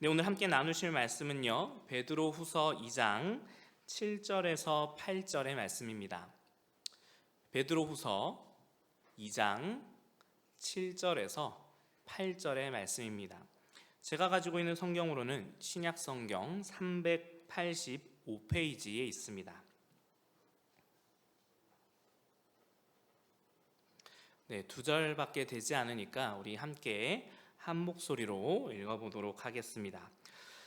네, 오늘 함께 나누실 말씀은요, 베드로후서 2장 7절에서 8절의 말씀입니다. 베드로후서 2장 7절에서 8절의 말씀입니다. 제가 가지고 있는 성경으로는 신약 성경 385페이지에 있습니다. 네, 두 절밖에 되지 않으니까 우리 함께 한 목소리로 읽어보도록 하겠습니다.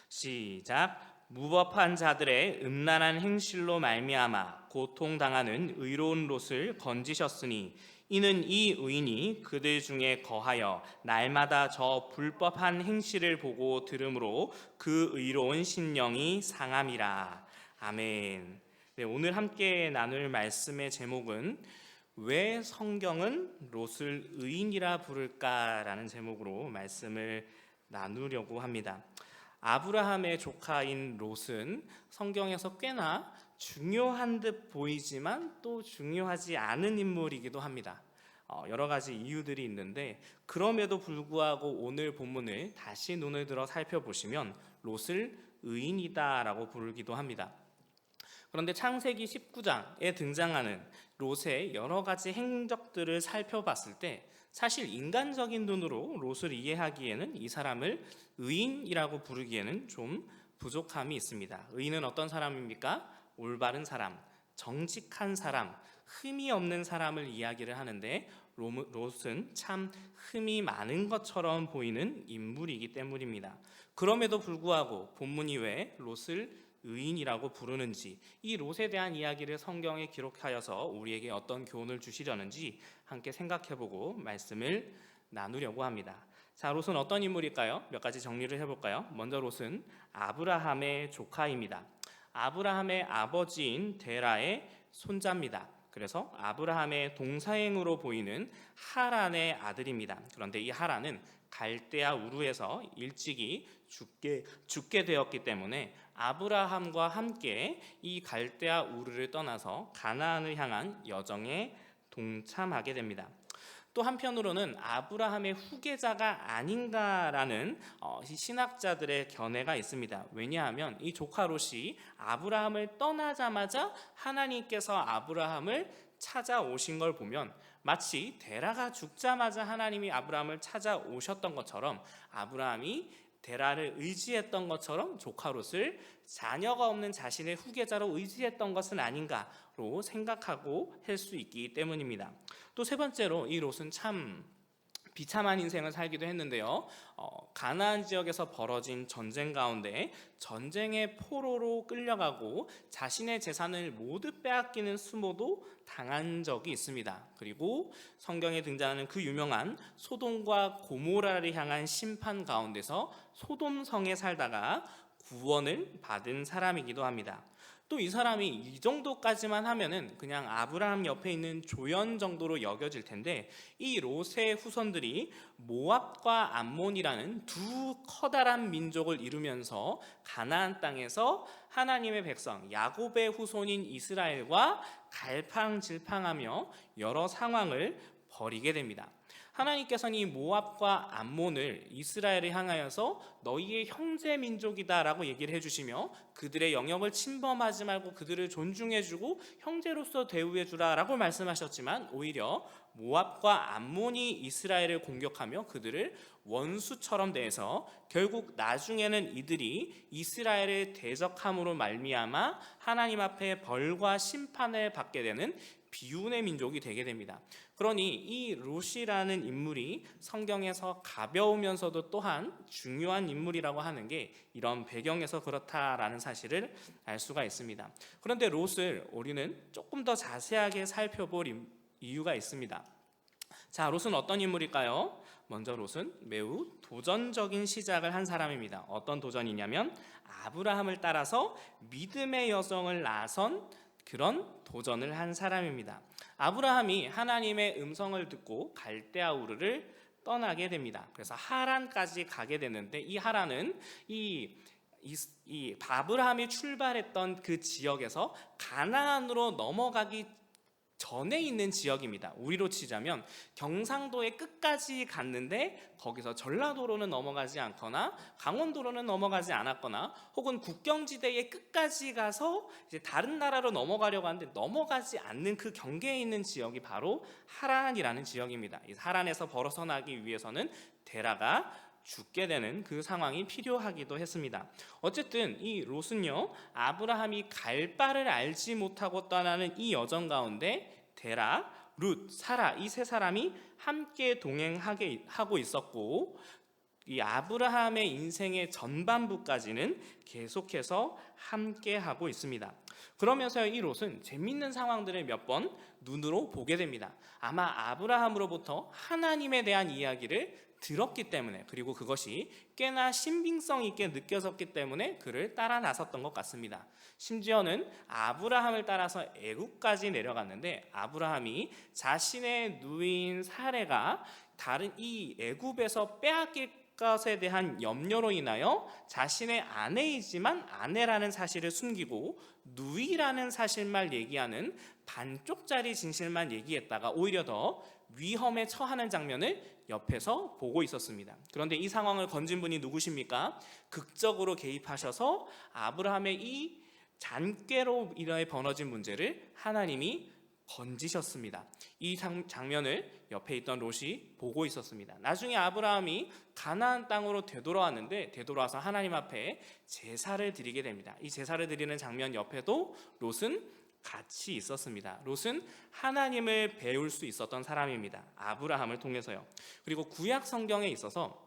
시작. 무법한 자들의 음란한 행실로 말미암아 고통당하는 의로운 롯을 건지셨으니 이는 이 의인이 그들 중에 거하여 날마다 저 불법한 행실을 보고 들으므로 그 의로운 심령이 상함이라. 아멘. 네, 오늘 함께 나눌 말씀의 제목은 왜 성경은 롯을 의인이라 부를까라는 제목으로 말씀을 나누려고 합니다. 아브라함의 조카인 롯은 성경에서 꽤나 중요한 듯 보이지만 또 중요하지 않은 인물이기도 합니다. 여러 가지 이유들이 있는데 그럼에도 불구하고 오늘 본문을 다시 눈을 들어 살펴보시면 롯을 의인이다라고 부르기도 합니다. 그런데 창세기 19장에 등장하는 롯의 여러 가지 행적들을 살펴봤을 때 사실 인간적인 눈으로 롯을 이해하기에는 이 사람을 의인이라고 부르기에는 좀 부족함이 있습니다. 의인은 어떤 사람입니까? 올바른 사람, 정직한 사람, 흠이 없는 사람을 이야기를 하는데 롯은 참 흠이 많은 것처럼 보이는 인물이기 때문입니다. 그럼에도 불구하고 본문이 왜 롯을 의인이라고 부르는지, 이 롯에 대한 이야기를 성경에 기록하여서 우리에게 어떤 교훈을 주시려는지 함께 생각해보고 말씀을 나누려고 합니다. 자, 롯은 어떤 인물일까요? 몇 가지 정리를 해볼까요? 먼저 롯은 아브라함의 조카입니다. 아브라함의 아버지인 데라의 손자입니다. 그래서 아브라함의 동사행으로 보이는 하란의 아들입니다. 그런데 이 하란은 갈대아 우르에서 일찍이 죽게 되었기 때문에 아브라함과 함께 이 갈대아 우르를 떠나서 가나안을 향한 여정에 동참하게 됩니다. 또 한편으로는 아브라함의 후계자가 아닌가라는 신학자들의 견해가 있습니다. 왜냐하면 이 조카 롯이 아브라함을 떠나자마자 하나님께서 아브라함을 찾아오신 걸 보면 마치 데라가 죽자마자 하나님이 아브라함을 찾아오셨던 것처럼 아브라함이 데라를 의지했던 것처럼 조카 롯을 자녀가 없는 자신의 후계자로 의지했던 것은 아닌가로 생각하고 할 수 있기 때문입니다. 또 세 번째로 이 롯은 참 비참한 인생을 살기도 했는데요. 가나안 지역에서 벌어진 전쟁 가운데 전쟁의 포로로 끌려가고 자신의 재산을 모두 빼앗기는 수모도 당한 적이 있습니다. 그리고 성경에 등장하는 그 유명한 소돔과 고모라를 향한 심판 가운데서 소돔성에 살다가 구원을 받은 사람이기도 합니다. 또 이 사람이 이 정도까지만 하면은 그냥 아브라함 옆에 있는 조연 정도로 여겨질 텐데 이 롯의 후손들이 모압과 암몬이라는 두 커다란 민족을 이루면서 가나안 땅에서 하나님의 백성 야곱의 후손인 이스라엘과 갈팡질팡하며 여러 상황을 벌이게 됩니다. 하나님께서는 이 모압과 암몬을 이스라엘을 향하여서 너희의 형제 민족이다라고 얘기를 해주시며 그들의 영역을 침범하지 말고 그들을 존중해주고 형제로서 대우해주라라고 말씀하셨지만 오히려 모압과 암몬이 이스라엘을 공격하며 그들을 원수처럼 대해서 결국 나중에는 이들이 이스라엘을 대적함으로 말미암아 하나님 앞에 벌과 심판을 받게 되는 비운의 민족이 되게 됩니다. 그러니 이 롯이라는 인물이 성경에서 가벼우면서도 또한 중요한 인물이라고 하는 게 이런 배경에서 그렇다라는 사실을 알 수가 있습니다. 그런데 롯을 우리는 조금 더 자세하게 살펴볼 이유가 있습니다. 자, 롯은 어떤 인물일까요? 먼저 롯은 매우 도전적인 시작을 한 사람입니다. 어떤 도전이냐면 아브라함을 따라서 믿음의 여정을 나선 그런 도전을 한 사람입니다. 아브라함이 하나님의 음성을 듣고 갈대아 우르를 떠나게 됩니다. 그래서 하란까지 가게 되는데 이 하란은 이 아브라함이 출발했던 그 지역에서 가나안으로 넘어가기 전에 있는 지역입니다. 우리로 치자면 경상도의 끝까지 갔는데 거기서 전라도로는 넘어가지 않거나 강원도로는 넘어가지 않았거나 혹은 국경지대의 끝까지 가서 이제 다른 나라로 넘어가려고 하는데 넘어가지 않는 그 경계에 있는 지역이 바로 하란이라는 지역입니다. 이 하란에서 벗어나기 위해서는 데라가 죽게 되는 그 상황이 필요하기도 했습니다. 어쨌든 이 롯은요, 아브라함이 갈 바를 알지 못하고 떠나는 이 여정 가운데 데라, 룻, 사라 이 세 사람이 함께 동행하게 하고 있었고, 이 아브라함의 인생의 전반부까지는 계속해서 함께 하고 있습니다. 그러면서 이 롯은 재밌는 상황들을 몇 번 눈으로 보게 됩니다. 아마 아브라함으로부터 하나님에 대한 이야기를 들었기 때문에, 그리고 그것이 꽤나 신빙성 있게 느껴졌기 때문에 그를 따라 나섰던 것 같습니다. 심지어는 아브라함을 따라서 애굽까지 내려갔는데, 아브라함이 자신의 누이인 사레가 다른 이 애굽에서 빼앗길 것에 대한 염려로 인하여 자신의 아내이지만 아내라는 사실을 숨기고 누이라는 사실만 얘기하는 반쪽짜리 진실만 얘기했다가 오히려 더 위험에 처하는 장면을 옆에서 보고 있었습니다. 그런데 이 상황을 건진 분이 누구십니까? 극적으로 개입하셔서 아브라함의 이 잔꾀로 인해 벌어진 문제를 하나님이 건지셨습니다. 이 장면을 옆에 있던 롯이 보고 있었습니다. 나중에 아브라함이 가나안 땅으로 되돌아왔는데, 되돌아와서 하나님 앞에 제사를 드리게 됩니다. 이 제사를 드리는 장면 옆에도 롯은 같이 있었습니다. 롯은 하나님을 배울 수 있었던 사람입니다. 아브라함을 통해서요. 그리고 구약 성경에 있어서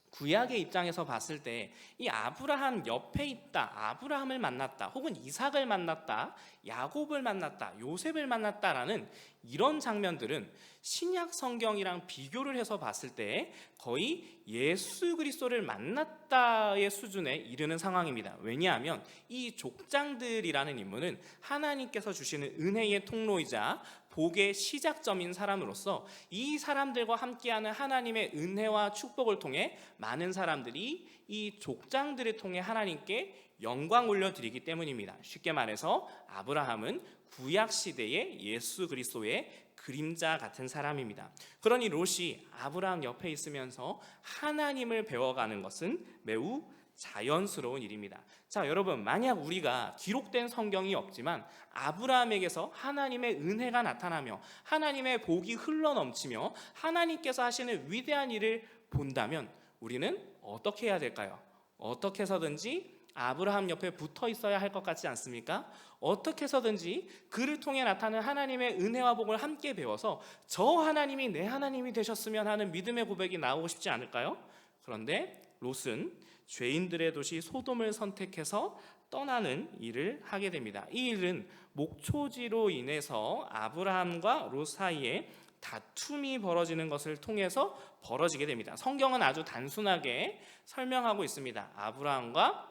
구약의 입장에서 봤을 때 이 아브라함 옆에 있다, 아브라함을 만났다, 혹은 이삭을 만났다, 야곱을 만났다, 요셉을 만났다라는 이런 장면들은 신약 성경이랑 비교를 해서 봤을 때 거의 예수 그리스도를 만났다의 수준에 이르는 상황입니다. 왜냐하면 이 족장들이라는 인물은 하나님께서 주시는 은혜의 통로이자 복의 시작점인 사람으로서 이 사람들과 함께하는 하나님의 은혜와 축복을 통해 많은 사람들이 이 족장들을 통해 하나님께 영광 올려드리기 때문입니다. 쉽게 말해서 아브라함은 구약 시대의 예수 그리스도의 그림자 같은 사람입니다. 그러니 롯이 아브라함 옆에 있으면서 하나님을 배워가는 것은 매우 자연스러운 일입니다. 자, 여러분, 만약 우리가 기록된 성경이 없지만 아브라함에게서 하나님의 은혜가 나타나며 하나님의 복이 흘러넘치며 하나님께서 하시는 위대한 일을 본다면 우리는 어떻게 해야 될까요? 어떻게 해서든지 아브라함 옆에 붙어 있어야 할 것 같지 않습니까? 어떻게 해서든지 그를 통해 나타나는 하나님의 은혜와 복을 함께 배워서 저 하나님이 내 하나님이 되셨으면 하는 믿음의 고백이 나오고 싶지 않을까요? 그런데 롯은 죄인들의 도시 소돔을 선택해서 떠나는 일을 하게 됩니다. 이 일은 목초지로 인해서 아브라함과 롯 사이에 다툼이 벌어지는 것을 통해서 벌어지게 됩니다. 성경은 아주 단순하게 설명하고 있습니다. 아브라함과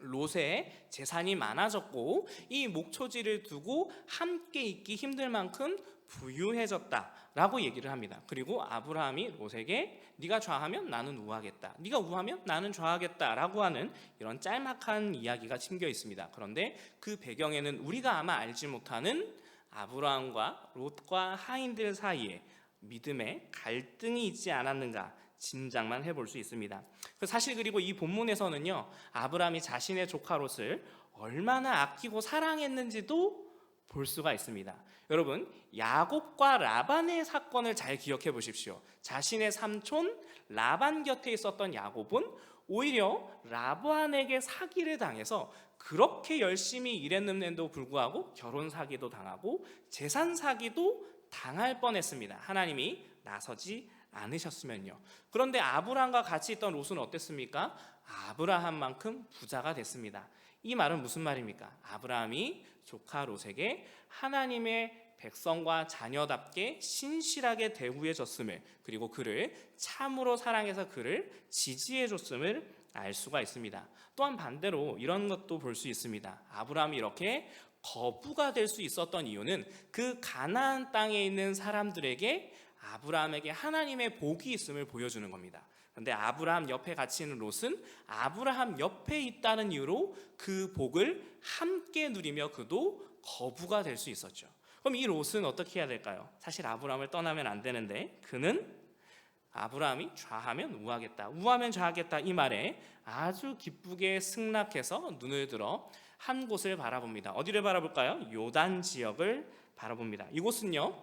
롯의 재산이 많아졌고 이 목초지를 두고 함께 있기 힘들 만큼 부유해졌다라고 얘기를 합니다. 그리고 아브라함이 롯에게 네가 좌하면 나는 우하겠다, 네가 우하면 나는 좌하겠다라고 하는 이런 짤막한 이야기가 침겨 있습니다. 그런데 그 배경에는 우리가 아마 알지 못하는 아브라함과 롯과 하인들 사이에 믿음의 갈등이 있지 않았는가 짐작만 해볼 수 있습니다. 사실 그리고 이 본문에서는요, 아브라함이 자신의 조카 롯을 얼마나 아끼고 사랑했는지도 볼 수가 있습니다. 여러분, 야곱과 라반의 사건을 잘 기억해 보십시오. 자신의 삼촌 라반 곁에 있었던 야곱은 오히려 라반에게 사기를 당해서 그렇게 열심히 일했는데도 불구하고 결혼 사기도 당하고 재산 사기도 당할 뻔했습니다. 하나님이 나서지 않으셨으면요. 그런데 아브라함과 같이 있던 롯은 어땠습니까? 아브라함만큼 부자가 됐습니다. 이 말은 무슨 말입니까? 아브라함이 조카 롯에게 하나님의 백성과 자녀답게 신실하게 대우해 줬음을, 그리고 그를 참으로 사랑해서 그를 지지해 줬음을 알 수가 있습니다. 또한 반대로 이런 것도 볼 수 있습니다. 아브라함이 이렇게 거부가 될 수 있었던 이유는 그 가나안 땅에 있는 사람들에게 아브라함에게 하나님의 복이 있음을 보여주는 겁니다. 그런데 아브라함 옆에 같이 있는 롯은 아브라함 옆에 있다는 이유로 그 복을 함께 누리며 그도 거부가 될 수 있었죠. 그럼 이 롯은 어떻게 해야 될까요? 사실 아브라함을 떠나면 안 되는데 그는 아브라함이 좌하면 우하겠다, 우하면 좌하겠다 이 말에 아주 기쁘게 승낙해서 눈을 들어 한 곳을 바라봅니다. 어디를 바라볼까요? 요단 지역을 바라봅니다. 이곳은요,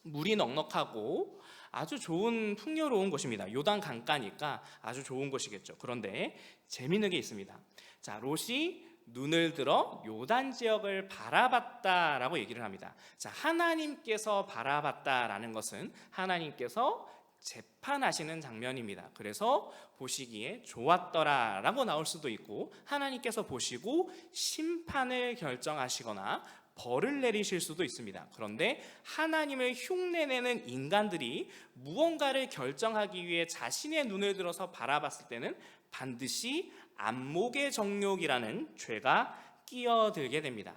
물이 넉넉하고 아주 좋은 풍요로운 곳입니다. 요단 강가니까 아주 좋은 곳이겠죠. 그런데 재미있는 게 있습니다. 자, 롯이 눈을 들어 요단 지역을 바라봤다라고 얘기를 합니다. 자, 하나님께서 바라봤다라는 것은 하나님께서 재판하시는 장면입니다. 그래서 보시기에 좋았더라라고 나올 수도 있고, 하나님께서 보시고 심판을 결정하시거나 벌을 내리실 수도 있습니다. 그런데 하나님을 흉내내는 인간들이 무언가를 결정하기 위해 자신의 눈을 들어서 바라봤을 때는 반드시 안목의 정욕이라는 죄가 끼어들게 됩니다.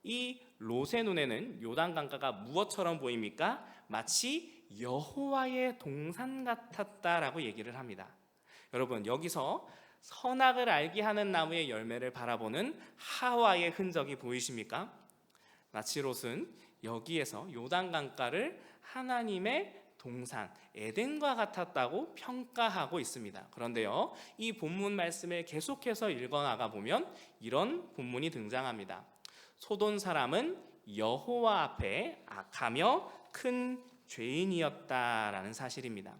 이 롯의 눈에는 요단강가가 무엇처럼 보입니까? 마치 여호와의 동산 같았다라고 얘기를 합니다. 여러분, 여기서 선악을 알게 하는 나무의 열매를 바라보는 하와의 흔적이 보이십니까? 마치 롯은 여기에서 요단강가를 하나님의 동산 에덴과 같았다고 평가하고 있습니다. 그런데요, 이 본문 말씀을 계속해서 읽어나가 보면 이런 본문이 등장합니다. 소돔 사람은 여호와 앞에 악하며 큰 죄인이었다라는 사실입니다.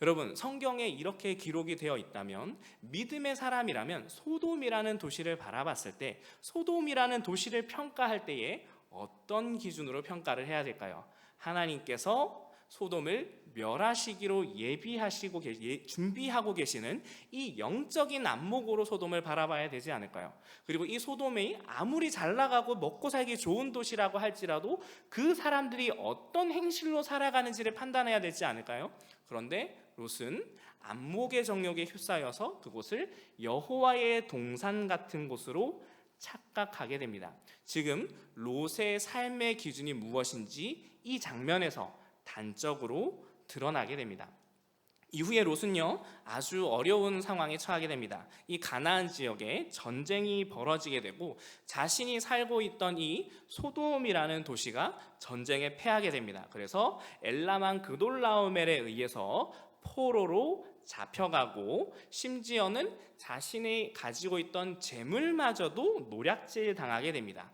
여러분, 성경에 이렇게 기록이 되어 있다면 믿음의 사람이라면 소돔이라는 도시를 바라봤을 때, 소돔이라는 도시를 평가할 때에 어떤 기준으로 평가를 해야 될까요? 하나님께서 소돔을 멸하시기로 준비하고 계시는 이 영적인 안목으로 소돔을 바라봐야 되지 않을까요? 그리고 이 소돔이 아무리 잘 나가고 먹고 살기 좋은 도시라고 할지라도 그 사람들이 어떤 행실로 살아가는지를 판단해야 되지 않을까요? 그런데 롯은 안목의 정욕에 휩싸여서 그곳을 여호와의 동산 같은 곳으로 착각하게 됩니다. 지금 롯의 삶의 기준이 무엇인지 이 장면에서 단적으로 드러나게 됩니다. 이후에 롯은요, 아주 어려운 상황에 처하게 됩니다. 이 가나안 지역에 전쟁이 벌어지게 되고 자신이 살고 있던 이 소돔이라는 도시가 전쟁에 패하게 됩니다. 그래서 엘라만 그돌라오멜에 의해서 포로로 잡혀가고, 심지어는 자신이 가지고 있던 재물마저도 노략질 당하게 됩니다.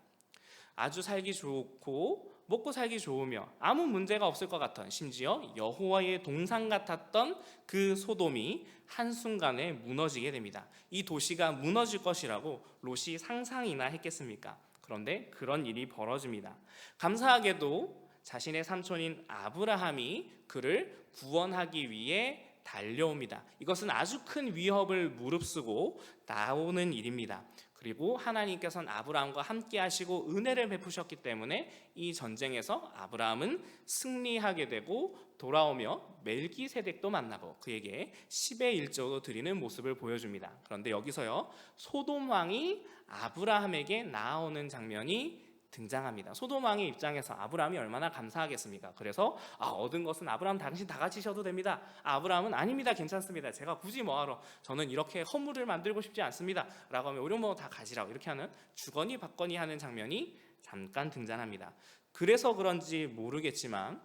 아주 살기 좋고 먹고 살기 좋으며 아무 문제가 없을 것 같던, 심지어 여호와의 동산 같았던 그 소돔이 한순간에 무너지게 됩니다. 이 도시가 무너질 것이라고 롯이 상상이나 했겠습니까? 그런데 그런 일이 벌어집니다. 감사하게도 자신의 삼촌인 아브라함이 그를 구원하기 위해 달려옵니다. 이것은 아주 큰 위협을 무릅쓰고 나오는 일입니다. 그리고 하나님께서는 아브라함과 함께 하시고 은혜를 베푸셨기 때문에 이 전쟁에서 아브라함은 승리하게 되고 돌아오며 멜기세덱도 만나고 그에게 10의 1조도 드리는 모습을 보여줍니다. 그런데 여기서요, 소돔 왕이 아브라함에게 나아오는 장면이 등장합니다. 소돔 왕의 입장에서 아브라함이 얼마나 감사하겠습니까? 그래서 얻은 것은 아브라함 당신 다 가지셔도 됩니다. 아브라함은 아닙니다, 괜찮습니다. 제가 굳이 뭐하러, 저는 이렇게 허물을 만들고 싶지 않습니다 라고 하면 오히려 다 가지라고 이렇게 하는, 주거니 받거니 하는 장면이 잠깐 등장합니다. 그래서 그런지 모르겠지만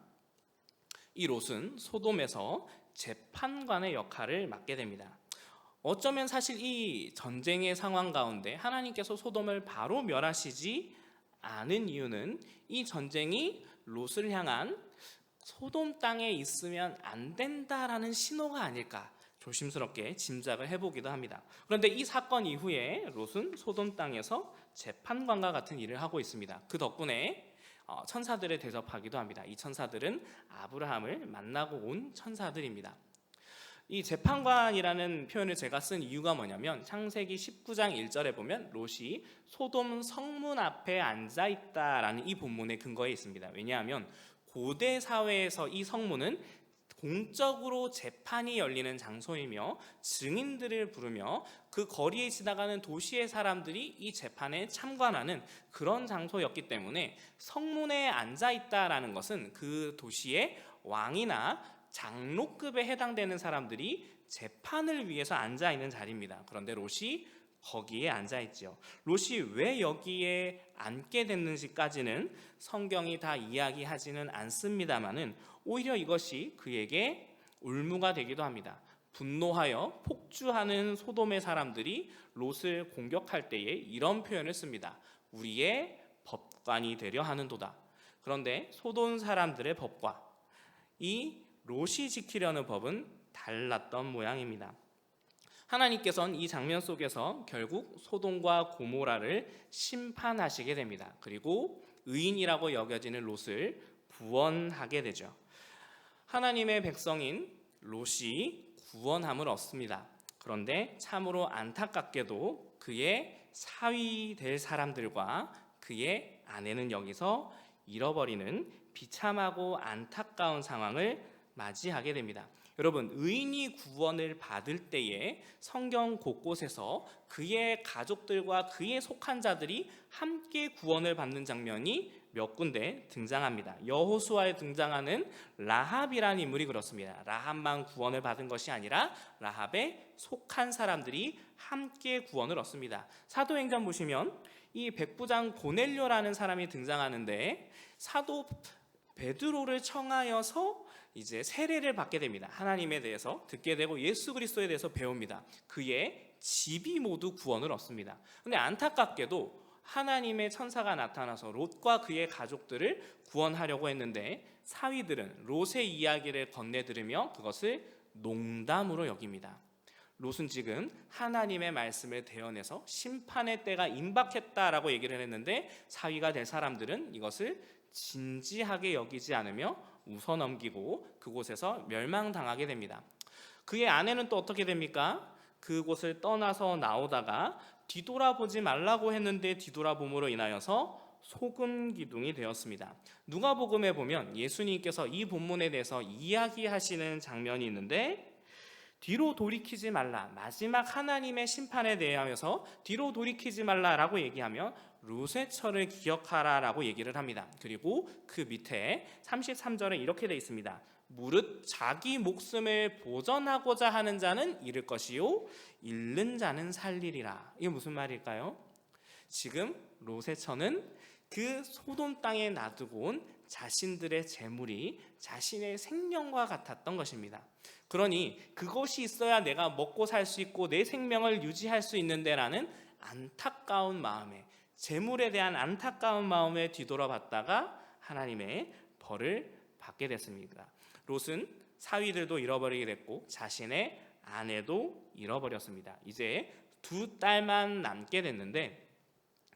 이 롯은 소돔에서 재판관의 역할을 맡게 됩니다. 어쩌면 사실 이 전쟁의 상황 가운데 하나님께서 소돔을 바로 멸하시지 않은 이유는 이 전쟁이 롯을 향한 소돔 땅에 있으면 안 된다라는 신호가 아닐까 조심스럽게 짐작을 해보기도 합니다. 그런데 이 사건 이후에 롯은 소돔 땅에서 재판관과 같은 일을 하고 있습니다. 그 덕분에 천사들에 대접하기도 합니다. 이 천사들은 아브라함을 만나고 온 천사들입니다. 이 재판관이라는 표현을 제가 쓴 이유가 뭐냐면, 창세기 19장 1절에 보면 롯이 소돔 성문 앞에 앉아있다라는 이 본문의 근거에 있습니다. 왜냐하면 고대 사회에서 이 성문은 공적으로 재판이 열리는 장소이며 증인들을 부르며 그 거리에 지나가는 도시의 사람들이 이 재판에 참관하는 그런 장소였기 때문에 성문에 앉아있다라는 것은 그 도시의 왕이나 장로급에 해당되는 사람들이 재판을 위해서 앉아있는 자리입니다. 그런데 롯이 거기에 앉아 있지요. 롯이 왜 여기에 앉게 됐는지까지는 성경이 다 이야기하지는 않습니다만은 오히려 이것이 그에게 올무가 되기도 합니다. 분노하여 폭주하는 소돔의 사람들이 롯을 공격할 때에 이런 표현을 씁니다. 우리의 법관이 되려 하는도다. 그런데 소돔 사람들의 법과 이 롯이 지키려는 법은 달랐던 모양입니다. 하나님께서는 이 장면 속에서 결국 소돔과 고모라를 심판하시게 됩니다. 그리고 의인이라고 여겨지는 롯을 구원하게 되죠. 하나님의 백성인 롯이 구원함을 얻습니다. 그런데 참으로 안타깝게도 그의 사위 될 사람들과 그의 아내는 여기서 잃어버리는 비참하고 안타까운 상황을 맞이하게 됩니다. 여러분, 의인이 구원을 받을 때에 성경 곳곳에서 그의 가족들과 그에 속한 자들이 함께 구원을 받는 장면이 몇 군데 등장합니다. 여호수아에 등장하는 라합이라는 인물이 그렇습니다. 라합만 구원을 받은 것이 아니라 라합에 속한 사람들이 함께 구원을 얻습니다. 사도행전 보시면 이 백부장 고넬료라는 사람이 등장하는데 사도 베드로를 청하여서 이제 세례를 받게 됩니다. 하나님에 대해서 듣게 되고 예수 그리스도에 대해서 배웁니다. 그의 집이 모두 구원을 얻습니다. 그런데 안타깝게도 하나님의 천사가 나타나서 롯과 그의 가족들을 구원하려고 했는데 사위들은 롯의 이야기를 건네 들으며 그것을 농담으로 여깁니다. 롯은 지금 하나님의 말씀을 대언해서 심판의 때가 임박했다라고 얘기를 했는데 사위가 될 사람들은 이것을 진지하게 여기지 않으며 웃어넘기고 그곳에서 멸망당하게 됩니다. 그의 아내는 또 어떻게 됩니까? 그곳을 떠나서 나오다가 뒤돌아보지 말라고 했는데 뒤돌아봄으로 인하여서 소금 기둥이 되었습니다. 누가복음에 보면 예수님께서 이 본문에 대해서 이야기하시는 장면이 있는데 뒤로 돌이키지 말라, 마지막 하나님의 심판에 대하여서 뒤로 돌이키지 말라라고 얘기하며 롯의 철을 기억하라라고 얘기를 합니다. 그리고 그 밑에 33절에 이렇게 되어 있습니다. 무릇 자기 목숨을 보전하고자 하는 자는 잃을 것이요 잃는 자는 살리리라. 이게 무슨 말일까요? 지금 롯의 처는 그 소돔 땅에 놔두고 온 자신들의 재물이 자신의 생명과 같았던 것입니다. 그러니 그것이 있어야 내가 먹고 살 수 있고 내 생명을 유지할 수 있는데라는 안타까운 마음에, 재물에 대한 안타까운 마음에 뒤돌아봤다가 하나님의 벌을 받게 됐습니다. 롯은 사위들도 잃어버리게 됐고 자신의 아내도 잃어버렸습니다. 이제 두 딸만 남게 됐는데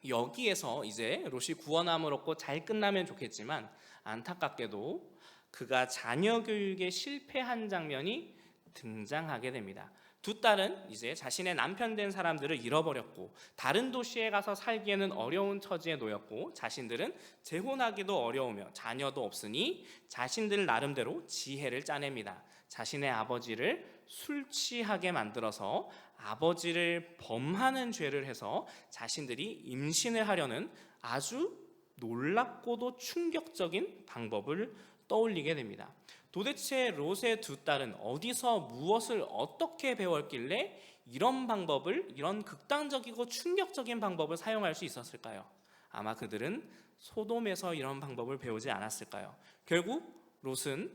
여기에서 이제 롯이 구원함을 얻고 잘 끝나면 좋겠지만 안타깝게도 그가 자녀 교육에 실패한 장면이 등장하게 됩니다. 두 딸은 이제 자신의 남편 된 사람들을 잃어버렸고 다른 도시에 가서 살기에는 어려운 처지에 놓였고 자신들은 재혼하기도 어려우며 자녀도 없으니 자신들 나름대로 지혜를 짜냅니다. 자신의 아버지를 술 취하게 만들어서 아버지를 범하는 죄를 해서 자신들이 임신을 하려는 아주 놀랍고도 충격적인 방법을 떠올리게 됩니다. 도대체 롯의 두 딸은 어디서 무엇을 어떻게 배웠길래 이런 방법을, 이런 극단적이고 충격적인 방법을 사용할 수 있었을까요? 아마 그들은 소돔에서 이런 방법을 배우지 않았을까요? 결국 롯은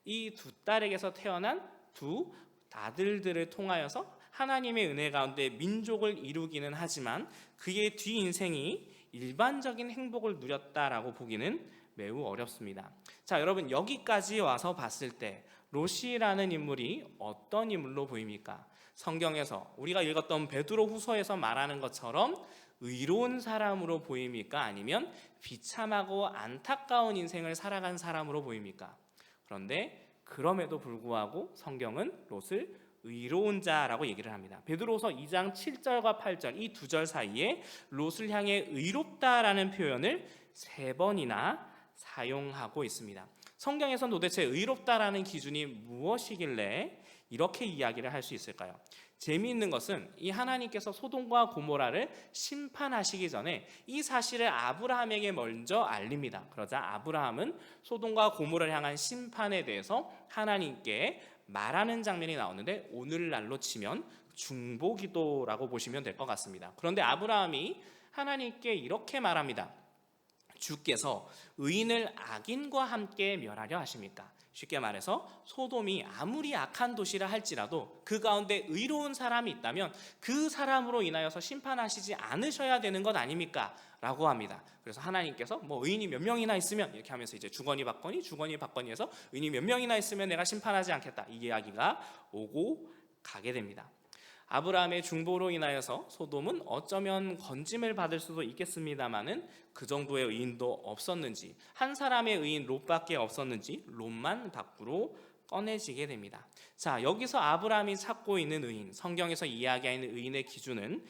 이 두 딸에게서 태어난 두 아들들을 통하여서 하나님의 은혜 가운데 민족을 이루기는 하지만 그의 뒤 인생이 일반적인 행복을 누렸다라고 보기는 매우 어렵습니다. 자, 여러분, 여기까지 와서 봤을 때 롯이라는 인물이 어떤 인물로 보입니까? 성경에서 우리가 읽었던 베드로 후서에서 말하는 것처럼 의로운 사람으로 보입니까? 아니면 비참하고 안타까운 인생을 살아간 사람으로 보입니까? 그런데 그럼에도 불구하고 성경은 롯을 의로운 자라고 얘기를 합니다. 베드로후서 2장 7절과 8절 이 두 절 사이에 롯을 향해 의롭다라는 표현을 3번이나 사용하고 있습니다. 성경에서는 도대체 의롭다라는 기준이 무엇이길래 이렇게 이야기를 할 수 있을까요? 재미있는 것은 이 하나님께서 소돔과 고모라를 심판하시기 전에 이 사실을 아브라함에게 먼저 알립니다. 그러자 아브라함은 소돔과 고모라를 향한 심판에 대해서 하나님께 말하는 장면이 나오는데 오늘날로 치면 중보기도라고 보시면 될 것 같습니다. 그런데 아브라함이 하나님께 이렇게 말합니다. 주께서 의인을 악인과 함께 멸하려 하십니까? 쉽게 말해서 소돔이 아무리 악한 도시라 할지라도 그 가운데 의로운 사람이 있다면 그 사람으로 인하여서 심판하시지 않으셔야 되는 것 아닙니까? 라고 합니다. 그래서 하나님께서 의인이 몇 명이나 있으면 이렇게 하면서 이제 주거니 받거니 해서 의인이 몇 명이나 있으면 내가 심판하지 않겠다, 이 이야기가 오고 가게 됩니다. 아브라함의 중보로 인하여서 소돔은 어쩌면 건짐을 받을 수도 있겠습니다마는 그 정도의 의인도 없었는지, 한 사람의 의인 롯밖에 없었는지 롯만 밖으로 꺼내지게 됩니다. 자, 여기서 아브라함이 찾고 있는 의인, 성경에서 이야기하는 의인의 기준은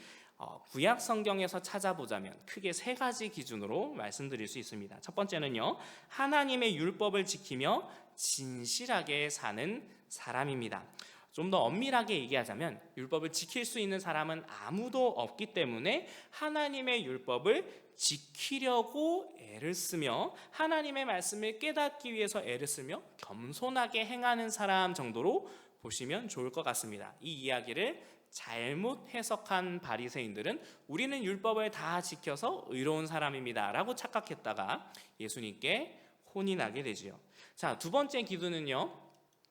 구약 성경에서 찾아보자면 크게 세 가지 기준으로 말씀드릴 수 있습니다. 첫 번째는요, 하나님의 율법을 지키며 진실하게 사는 사람입니다. 좀 더 엄밀하게 얘기하자면 율법을 지킬 수 있는 사람은 아무도 없기 때문에 하나님의 율법을 지키려고 애를 쓰며 하나님의 말씀을 깨닫기 위해서 애를 쓰며 겸손하게 행하는 사람 정도로 보시면 좋을 것 같습니다. 이 이야기를 잘못 해석한 바리새인들은 우리는 율법을 다 지켜서 의로운 사람입니다 라고 착각했다가 예수님께 혼이 나게 되지요. 자, 두 번째 기준은요,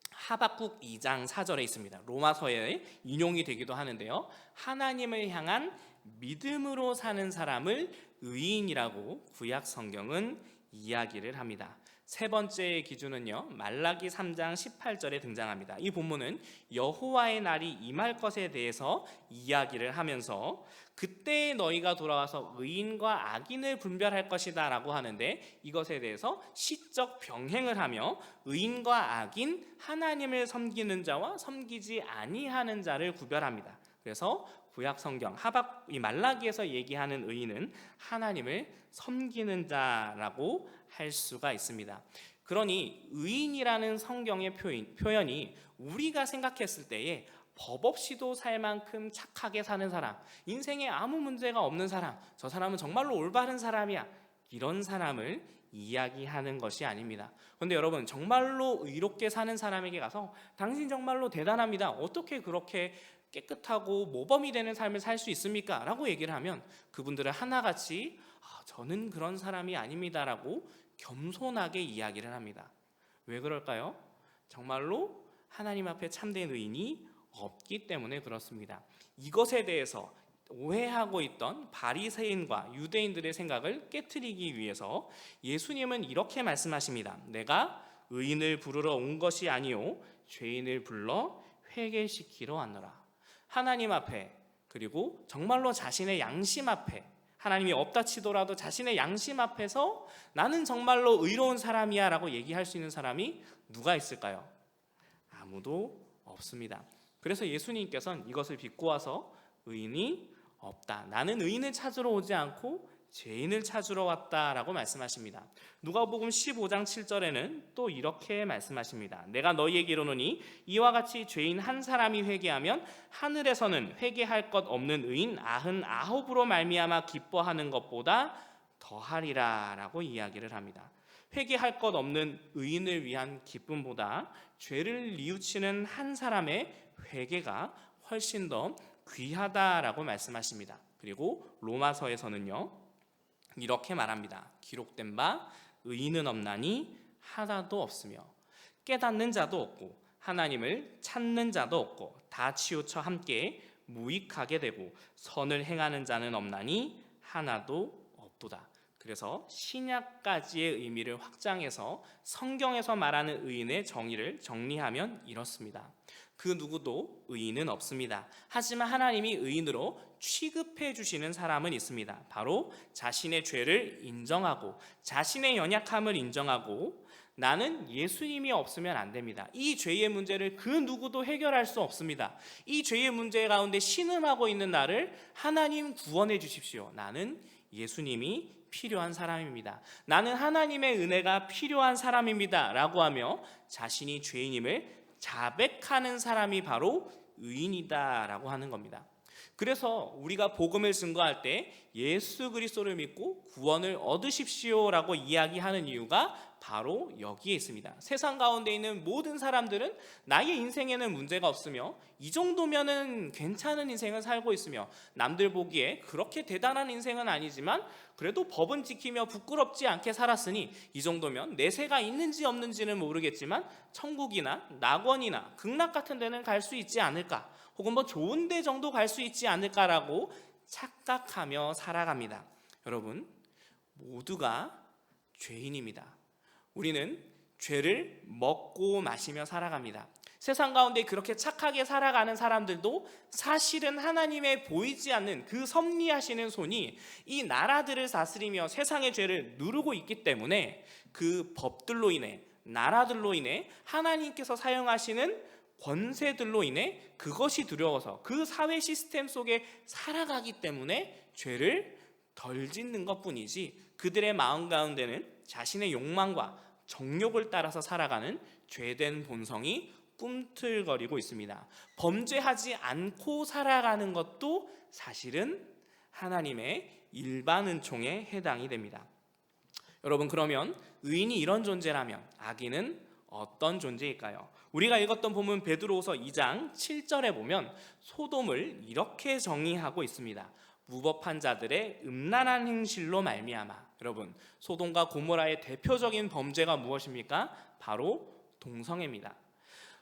하박국 2장 4절에 있습니다. 로마서에 인용이 되기도 하는데요, 하나님을 향한 믿음으로 사는 사람을 의인이라고 구약 성경은 이야기를 합니다. 세 번째 기준은요, 말라기 3장 18절에 등장합니다. 이 본문은 여호와의 날이 임할 것에 대해서 이야기를 하면서 그때 너희가 돌아와서 의인과 악인을 분별할 것이다 라고 하는데, 이것에 대해서 시적 병행을 하며 의인과 악인, 하나님을 섬기는 자와 섬기지 아니하는 자를 구별합니다. 그래서 구약 성경 이 말라기에서 얘기하는 의인은 하나님을 섬기는 자라고 할 수가 있습니다. 그러니 의인이라는 성경의 표현이 우리가 생각했을 때에 법 없이도 살 만큼 착하게 사는 사람, 인생에 아무 문제가 없는 사람, 저 사람은 정말로 올바른 사람이야, 이런 사람을 이야기하는 것이 아닙니다. 그런데 여러분, 정말로 의롭게 사는 사람에게 가서 당신 정말로 대단합니다, 어떻게 그렇게 깨끗하고 모범이 되는 삶을 살 수 있습니까? 라고 얘기를 하면 그분들은 하나같이 저는 그런 사람이 아닙니다 라고 겸손하게 이야기를 합니다. 왜 그럴까요? 정말로 하나님 앞에 참된 의인이 없기 때문에 그렇습니다. 이것에 대해서 오해하고 있던 바리새인과 유대인들의 생각을 깨트리기 위해서 예수님은 이렇게 말씀하십니다. 내가 의인을 부르러 온 것이 아니요 죄인을 불러 회개시키러 왔노라. 하나님 앞에, 그리고 정말로 자신의 양심 앞에, 하나님이 없다 치더라도 자신의 양심 앞에서 나는 정말로 의로운 사람이야 라고 얘기할 수 있는 사람이 누가 있을까요? 아무도 없습니다. 그래서 예수님께서는 이것을 비꼬아서 의인이 없다, 나는 의인을 찾으러 오지 않고 죄인을 찾으러 왔다라고 말씀하십니다. 누가복음 15장 7절에는 또 이렇게 말씀하십니다. 내가 너희에게 이르노니 이와 같이 죄인 한 사람이 회개하면 하늘에서는 회개할 것 없는 의인 99으로 말미암아 기뻐하는 것보다 더하리라 라고 이야기를 합니다. 회개할 것 없는 의인을 위한 기쁨보다 죄를 뉘우치는 한 사람의 회개가 훨씬 더 귀하다라고 말씀하십니다. 그리고 로마서에서는요, 이렇게 말합니다. 기록된 바 의인은 없나니 하나도 없으며 깨닫는 자도 없고 하나님을 찾는 자도 없고 다 치우쳐 함께 무익하게 되고 선을 행하는 자는 없나니 하나도 없도다. 그래서 신약까지의 의미를 확장해서 성경에서 말하는 의인의 정의를 정리하면 이렇습니다. 그 누구도 의인은 없습니다. 하지만 하나님이 의인으로 취급해 주시는 사람은 있습니다. 바로 자신의 죄를 인정하고 자신의 연약함을 인정하고 나는 예수님이 없으면 안 됩니다. 이 죄의 문제를 그 누구도 해결할 수 없습니다. 이 죄의 문제 가운데 신음하고 있는 나를 하나님 구원해 주십시오. 나는 예수님이 필요한 사람입니다. 나는 하나님의 은혜가 필요한 사람입니다 라고 하며 자신이 죄인임을 자백하는 사람이 바로 의인이다 라고 하는 겁니다. 그래서 우리가 복음을 증거할 때 예수 그리스도를 믿고 구원을 얻으십시오라고 이야기하는 이유가 바로 여기에 있습니다. 세상 가운데 있는 모든 사람들은 나의 인생에는 문제가 없으며 이 정도면은 괜찮은 인생을 살고 있으며 남들 보기에 그렇게 대단한 인생은 아니지만 그래도 법은 지키며 부끄럽지 않게 살았으니 이 정도면 내세가 있는지 없는지는 모르겠지만 천국이나 낙원이나 극락 같은 데는 갈 수 있지 않을까, 혹은 뭐 좋은 데 정도 갈 수 있지 않을까라고 착각하며 살아갑니다. 여러분, 모두가 죄인입니다. 우리는 죄를 먹고 마시며 살아갑니다. 세상 가운데 그렇게 착하게 살아가는 사람들도 사실은 하나님의 보이지 않는 그 섭리하시는 손이 이 나라들을 다스리며 세상의 죄를 누르고 있기 때문에 그 법들로 인해, 나라들로 인해, 하나님께서 사용하시는 권세들로 인해 그것이 두려워서 그 사회 시스템 속에 살아가기 때문에 죄를 덜 짓는 것뿐이지, 그들의 마음 가운데는 자신의 욕망과 정욕을 따라서 살아가는 죄된 본성이 꿈틀거리고 있습니다. 범죄하지 않고 살아가는 것도 사실은 하나님의 일반 은총에 해당이 됩니다. 여러분, 그러면 의인이 이런 존재라면 악인은 어떤 존재일까요? 우리가 읽었던 본문 베드로후서 2장 7절에 보면 소돔을 이렇게 정의하고 있습니다. 무법한 자들의 음란한 행실로 말미암아. 여러분, 소돔과 고모라의 대표적인 범죄가 무엇입니까? 바로 동성애입니다.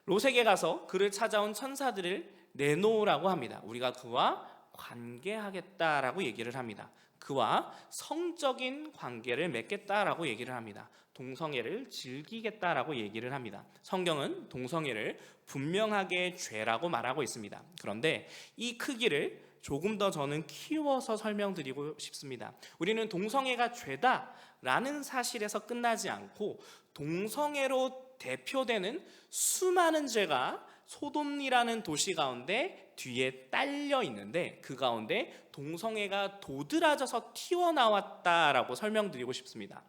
롯에게 가서 그를 찾아온 천사들을 내놓으라고 합니다. 우리가 그와 관계하겠다라고 얘기를 합니다. 그와 성적인 관계를 맺겠다라고 얘기를 합니다. 동성애를 즐기겠다라고 얘기를 합니다. 성경은 동성애를 분명하게 죄라고 말하고 있습니다. 그런데 이 크기를 조금 더 저는 키워서 설명드리고 싶습니다. 우리는 동성애가 죄다라는 사실에서 끝나지 않고 동성애로 대표되는 수많은 죄가 소돔이라는 도시 가운데 뒤에 딸려 있는데 그 가운데 동성애가 도드라져서 튀어나왔다라고 설명드리고 싶습니다.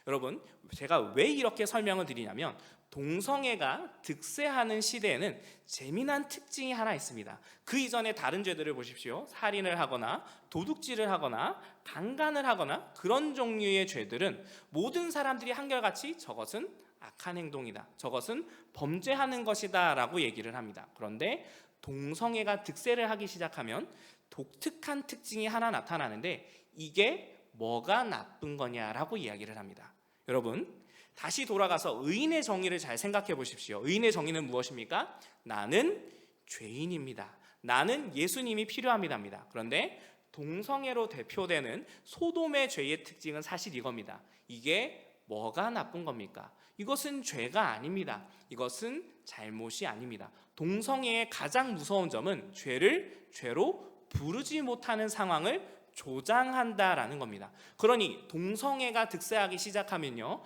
여러분, 제가 왜 이렇게 설명을 드리냐면 동성애가 득세하는 시대에는 재미난 특징이 하나 있습니다. 그 이전에 다른 죄들을 보십시오. 살인을 하거나 도둑질을 하거나 강간을 하거나 그런 종류의 죄들은 모든 사람들이 한결같이 저것은 악한 행동이다, 저것은 범죄하는 것이다 라고 얘기를 합니다. 그런데 동성애가 득세를 하기 시작하면 독특한 특징이 하나 나타나는데 이게 뭐가 나쁜 거냐라고 이야기를 합니다. 여러분, 다시 돌아가서 의인의 정의를 잘 생각해 보십시오. 의인의 정의는 무엇입니까? 나는 죄인입니다. 나는 예수님이 필요합니다. 그런데 동성애로 대표되는 소돔의 죄의 특징은 사실 이겁니다. 이게 뭐가 나쁜 겁니까? 이것은 죄가 아닙니다. 이것은 잘못이 아닙니다. 동성애의 가장 무서운 점은 죄를 죄로 부르지 못하는 상황을 조장한다라는 겁니다. 그러니 동성애가 득세하기 시작하면요,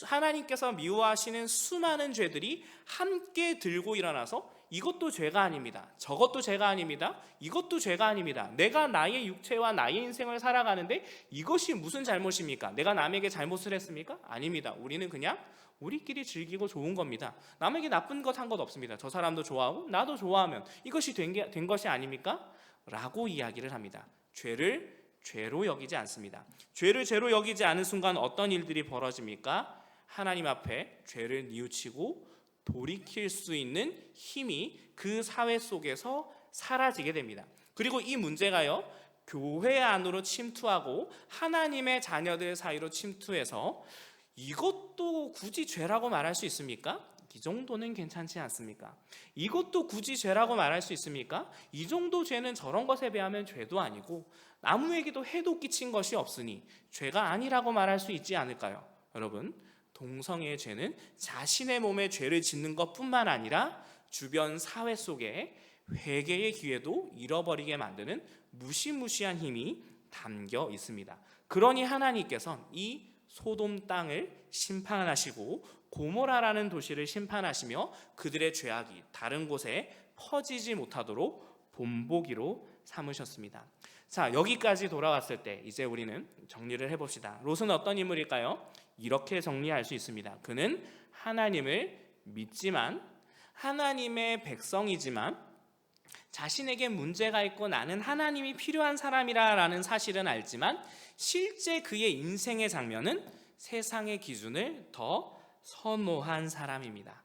하나님께서 미워하시는 수많은 죄들이 함께 들고 일어나서 이것도 죄가 아닙니다, 저것도 죄가 아닙니다, 이것도 죄가 아닙니다. 내가 나의 육체와 나의 인생을 살아가는데 이것이 무슨 잘못입니까? 내가 남에게 잘못을 했습니까? 아닙니다. 우리는 그냥 우리끼리 즐기고 좋은 겁니다. 남에게 나쁜 것 한 것 없습니다. 저 사람도 좋아하고 나도 좋아하면 이것이 된 것이 아닙니까? 라고 이야기를 합니다. 죄를 죄로 여기지 않습니다. 죄를 죄로 여기지 않은 순간 어떤 일들이 벌어집니까? 하나님 앞에 죄를 뉘우치고 돌이킬 수 있는 힘이 그 사회 속에서 사라지게 됩니다. 그리고 이 문제가요, 교회 안으로 침투하고 하나님의 자녀들 사이로 침투해서 이것도 굳이 죄라고 말할 수 있습니까? 이 정도는 괜찮지 않습니까? 이것도 굳이 죄라고 말할 수 있습니까? 이 정도 죄는 저런 것에 비하면 죄도 아니고 아무에게도 해도 끼친 것이 없으니 죄가 아니라고 말할 수 있지 않을까요? 여러분, 동성애의 죄는 자신의 몸에 죄를 짓는 것뿐만 아니라 주변 사회 속에 회개의 기회도 잃어버리게 만드는 무시무시한 힘이 담겨 있습니다. 그러니 하나님께서는 이 소돔 땅을 심판하시고 고모라라는 도시를 심판하시며 그들의 죄악이 다른 곳에 퍼지지 못하도록 본보기로 삼으셨습니다. 자, 여기까지 돌아왔을 때 이제 우리는 정리를 해봅시다. 롯은 어떤 인물일까요? 이렇게 정리할 수 있습니다. 그는 하나님을 믿지만, 하나님의 백성이지만 자신에게 문제가 있고 나는 하나님이 필요한 사람이라는 사실은 알지만 실제 그의 인생의 장면은 세상의 기준을 더 선호한 사람입니다.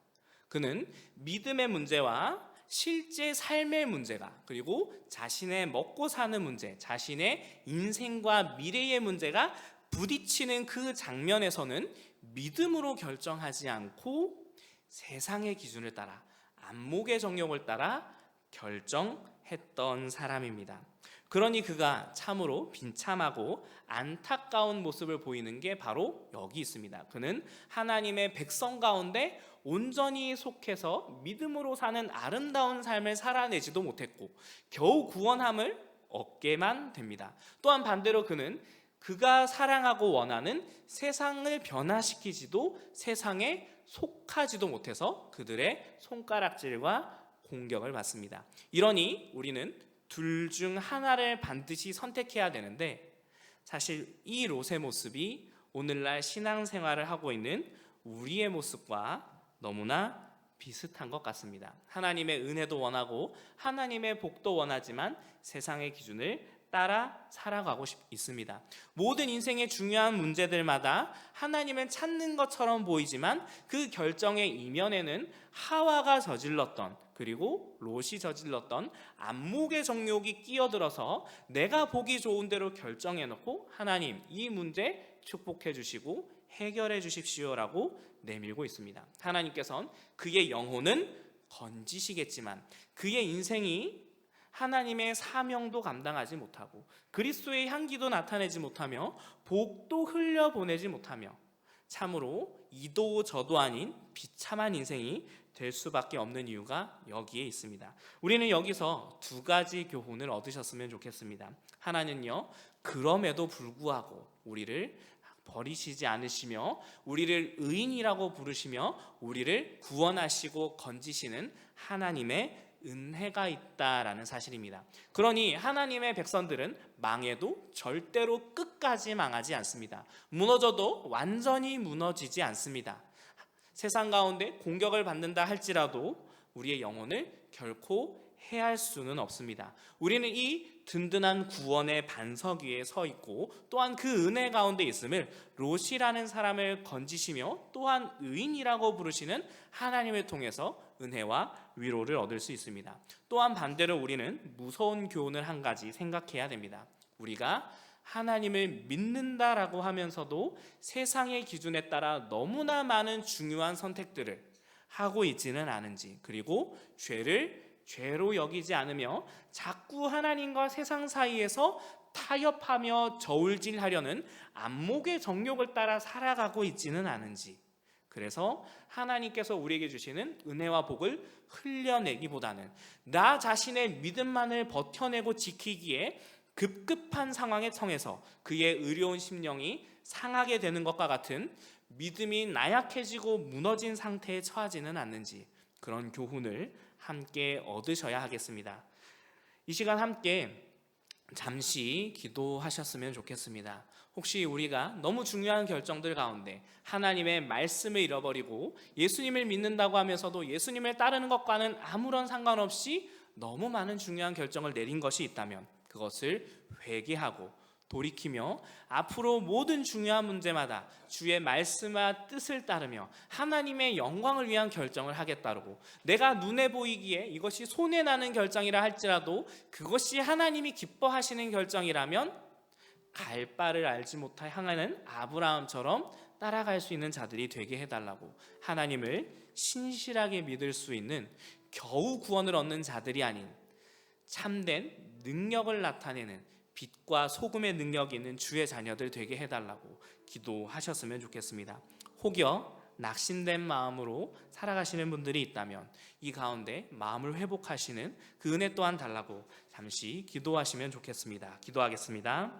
그는 믿음의 문제와 실제 삶의 문제가, 그리고 자신의 먹고 사는 문제, 자신의 인생과 미래의 문제가 부딪히는 그 장면에서는 믿음으로 결정하지 않고 세상의 기준을 따라, 안목의 정욕을 따라 결정했던 사람입니다. 그러니 그가 참으로 비참하고 안타까운 모습을 보이는 게 바로 여기 있습니다. 그는 하나님의 백성 가운데 온전히 속해서 믿음으로 사는 아름다운 삶을 살아내지도 못했고 겨우 구원함을 얻게만 됩니다. 또한 반대로 그는 그가 사랑하고 원하는 세상을 변화시키지도 세상에 속하지도 못해서 그들의 손가락질과 공격을 받습니다. 이러니 우리는 둘 중 하나를 반드시 선택해야 되는데, 사실 이 롯의 모습이 오늘날 신앙생활을 하고 있는 우리의 모습과 너무나 비슷한 것 같습니다. 하나님의 은혜도 원하고 하나님의 복도 원하지만 세상의 기준을 따라 살아가고 있습니다. 모든 인생의 중요한 문제들마다 하나님을 찾는 것처럼 보이지만 그 결정의 이면에는 하와가 저질렀던, 그리고 롯이 저질렀던 안목의 정욕이 끼어들어서 내가 보기 좋은 대로 결정해놓고 하나님 이 문제 축복해 주시고 해결해 주십시오라고 내밀고 있습니다. 하나님께서는 그의 영혼은 건지시겠지만 그의 인생이 하나님의 사명도 감당하지 못하고 그리스도의 향기도 나타내지 못하며 복도 흘려보내지 못하며 참으로 이도 저도 아닌 비참한 인생이 될 수밖에 없는 이유가 여기에 있습니다. 우리는 여기서 두 가지 교훈을 얻으셨으면 좋겠습니다. 하나는요, 그럼에도 불구하고 우리를 버리시지 않으시며 우리를 의인이라고 부르시며 우리를 구원하시고 건지시는 하나님의 은혜가 있다라는 사실입니다. 그러니 하나님의 백성들은 망해도 절대로 끝까지 망하지 않습니다. 무너져도 완전히 무너지지 않습니다. 세상 가운데 공격을 받는다 할지라도 우리의 영혼을 결코 해할 수는 없습니다. 우리는 이 든든한 구원의 반석 위에 서 있고 또한 그 은혜 가운데 있음을 롯이라는 사람을 건지시며 또한 의인이라고 부르시는 하나님을 통해서 은혜와 위로를 얻을 수 있습니다. 또한 반대로 우리는 무서운 교훈을 한 가지 생각해야 됩니다. 우리가 하나님을 믿는다라고 하면서도 세상의 기준에 따라 너무나 많은 중요한 선택들을 하고 있지는 않은지, 그리고 죄를 죄로 여기지 않으며 자꾸 하나님과 세상 사이에서 타협하며 저울질하려는 안목의 정욕을 따라 살아가고 있지는 않은지, 그래서 하나님께서 우리에게 주시는 은혜와 복을 흘려내기보다는 나 자신의 믿음만을 버텨내고 지키기에 급급한 상황에 처해서 그의 의로운 심령이 상하게 되는 것과 같은 믿음이 나약해지고 무너진 상태에 처하지는 않는지, 그런 교훈을 함께 얻으셔야 하겠습니다. 이 시간 함께 잠시 기도하셨으면 좋겠습니다. 혹시 우리가 너무 중요한 결정들 가운데 하나님의 말씀을 잃어버리고 예수님을 믿는다고 하면서도 예수님을 따르는 것과는 아무런 상관없이 너무 많은 중요한 결정을 내린 것이 있다면 그것을 회개하고 돌이키며 앞으로 모든 중요한 문제마다 주의 말씀과 뜻을 따르며 하나님의 영광을 위한 결정을 하겠다고, 내가 눈에 보이기에 이것이 손해나는 결정이라 할지라도 그것이 하나님이 기뻐하시는 결정이라면 갈 바를 알지 못하여 향하는 아브라함처럼 따라갈 수 있는 자들이 되게 해달라고, 하나님을 신실하게 믿을 수 있는 겨우 구원을 얻는 자들이 아닌 참된 능력을 나타내는 빛과 소금의 능력이 있는 주의 자녀들 되게 해달라고 기도하셨으면 좋겠습니다. 혹여 낙심된 마음으로 살아가시는 분들이 있다면 이 가운데 마음을 회복하시는 그 은혜 또한 달라고 잠시 기도하시면 좋겠습니다. 기도하겠습니다.